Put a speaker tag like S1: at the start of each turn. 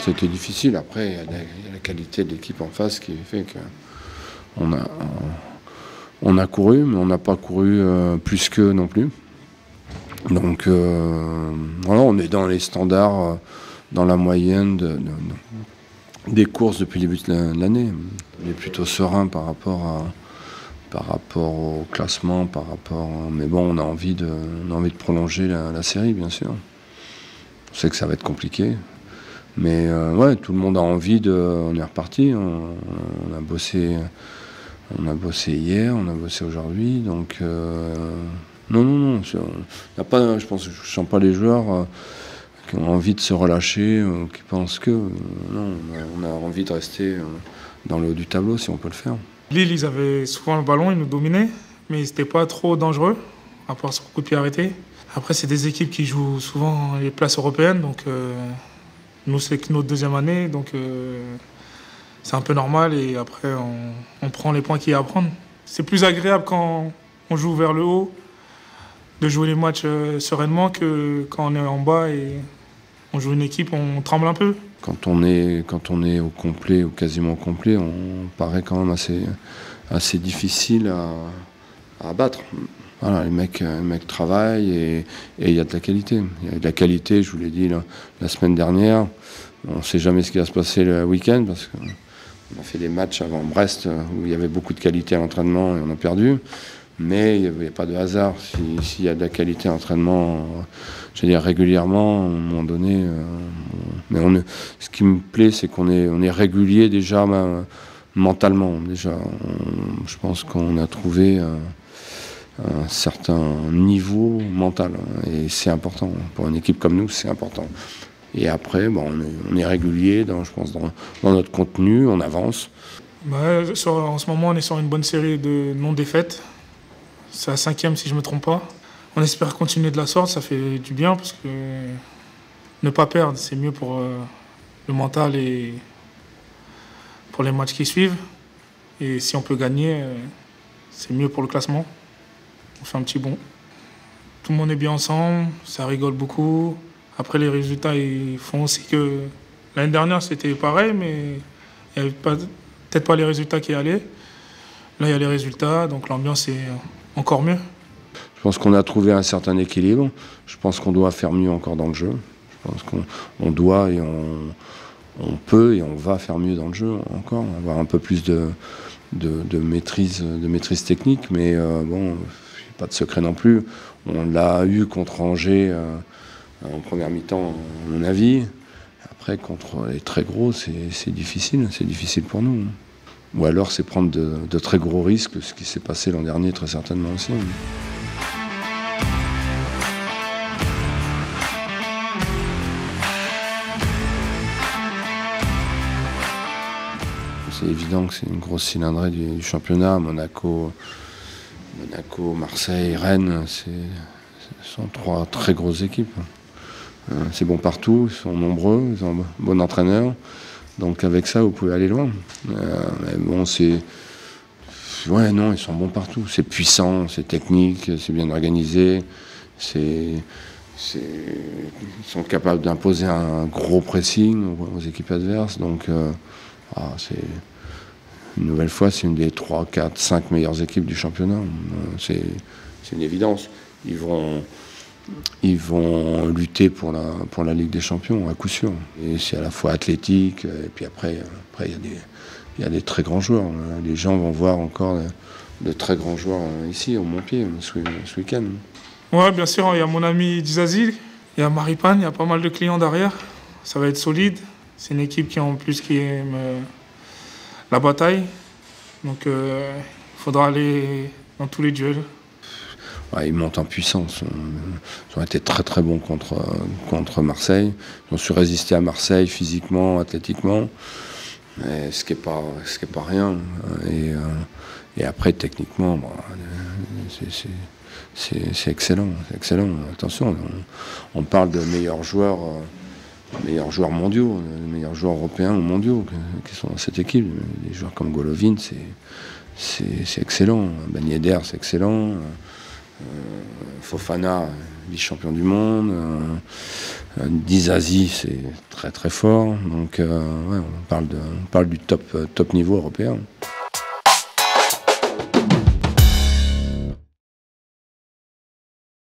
S1: C'était difficile. Après, il y a la qualité de l'équipe en face qui fait qu'on a couru, mais on n'a pas couru plus qu'eux non plus. Donc voilà, on est dans les standards, dans la moyenne des courses depuis le début de l'année. On est plutôt serein par rapport au classement, mais bon, on a envie de prolonger la série, bien sûr. On sait que ça va être compliqué. Mais ouais, tout le monde a envie on est reparti. On a bossé hier, on a bossé aujourd'hui. Donc non. Je pense, je sens pas les joueurs qui ont envie de se relâcher, qui pensent que non, on a envie de rester dans le haut du tableau si on peut le faire.
S2: Lille, ils avaient souvent le ballon, ils nous dominaient, mais ils n'étaient pas trop dangereux, à part sur coup de pied arrêté. Après, c'est des équipes qui jouent souvent les places européennes, donc nous, c'est notre deuxième année, donc c'est un peu normal, et après, on prend les points qu'il y a à prendre. C'est plus agréable quand on joue vers le haut, de jouer les matchs sereinement, que quand on est en bas et on joue une équipe, on tremble un peu.
S1: Quand on est au complet, ou quasiment au complet, on paraît quand même assez difficile à battre. Voilà, les mecs travaillent et il y a de la qualité. Il y a de la qualité, je vous l'ai dit la semaine dernière. On ne sait jamais ce qui va se passer le week-end parce qu'on a fait des matchs avant Brest où il y avait beaucoup de qualité à l'entraînement et on a perdu. Mais il n'y a pas de hasard. S'il y a de la qualité à l'entraînement, je veux dire régulièrement, à un moment donné. Mais ce qui me plaît, c'est qu'on est régulier déjà mentalement. Déjà, je pense qu'on a trouvé un certain niveau mental. Et c'est important. Pour une équipe comme nous, c'est important. Et après, bon, on est régulier, je pense, dans notre contenu, on avance.
S2: En ce moment, on est sur une bonne série de non-défaites. C'est la 5e si je ne me trompe pas. On espère continuer de la sorte, ça fait du bien parce que ne pas perdre, c'est mieux pour le mental et pour les matchs qui suivent. Et si on peut gagner, c'est mieux pour le classement. On fait un petit bond. Tout le monde est bien ensemble, ça rigole beaucoup. Après, les résultats, ils font aussi que l'année dernière, c'était pareil, mais il n'y avait peut-être pas les résultats qui allaient. Là, il y a les résultats, donc l'ambiance est encore mieux.
S1: Je pense qu'on a trouvé un certain équilibre. Je pense qu'on doit faire mieux encore dans le jeu. Je pense qu'on doit et on peut et on va faire mieux dans le jeu encore. Avoir un peu plus de maîtrise technique. Mais bon, pas de secret non plus. On l'a eu contre Angers en première mi-temps, à mon avis. Après, contre les très gros, c'est difficile. C'est difficile pour nous. Ou alors c'est prendre de très gros risques, ce qui s'est passé l'an dernier très certainement aussi. C'est évident que c'est une grosse cylindrée du championnat. Monaco, Marseille, Rennes, ce sont 3 très grosses équipes. C'est bon partout, ils sont nombreux, ils ont un bon entraîneur. Donc avec ça, vous pouvez aller loin. Mais bon, ouais, non, ils sont bons partout. C'est puissant, c'est technique, c'est bien organisé. Ils sont capables d'imposer un gros pressing aux équipes adverses. Donc, une nouvelle fois, c'est une des 3, 4, 5 meilleures équipes du championnat. C'est une évidence. Ils vont lutter pour la Ligue des Champions, à coup sûr. Et c'est à la fois athlétique, et puis après il y a des très grands joueurs. Les gens vont voir encore de très grands joueurs ici, au Montpied, ce week-end.
S2: Oui, bien sûr, il y a mon ami Dizazi, il y a Maripane, il y a pas mal de clients derrière. Ça va être solide. C'est une équipe qui aime la bataille. Donc il faudra aller dans tous les duels.
S1: Ouais, ils montent en puissance. Ils ont été très très bons contre Marseille. Ils ont su résister à Marseille physiquement, athlétiquement, ce qui est pas rien. Et après techniquement, c'est excellent. Attention, on parle de meilleurs joueurs mondiaux, les meilleurs joueurs européens ou mondiaux qui sont dans cette équipe. Des joueurs comme Golovin, c'est excellent. Ben Yedder, c'est excellent. Fofana, vice-champion du monde. Dizazi, c'est très très fort. Donc on parle du top niveau européen.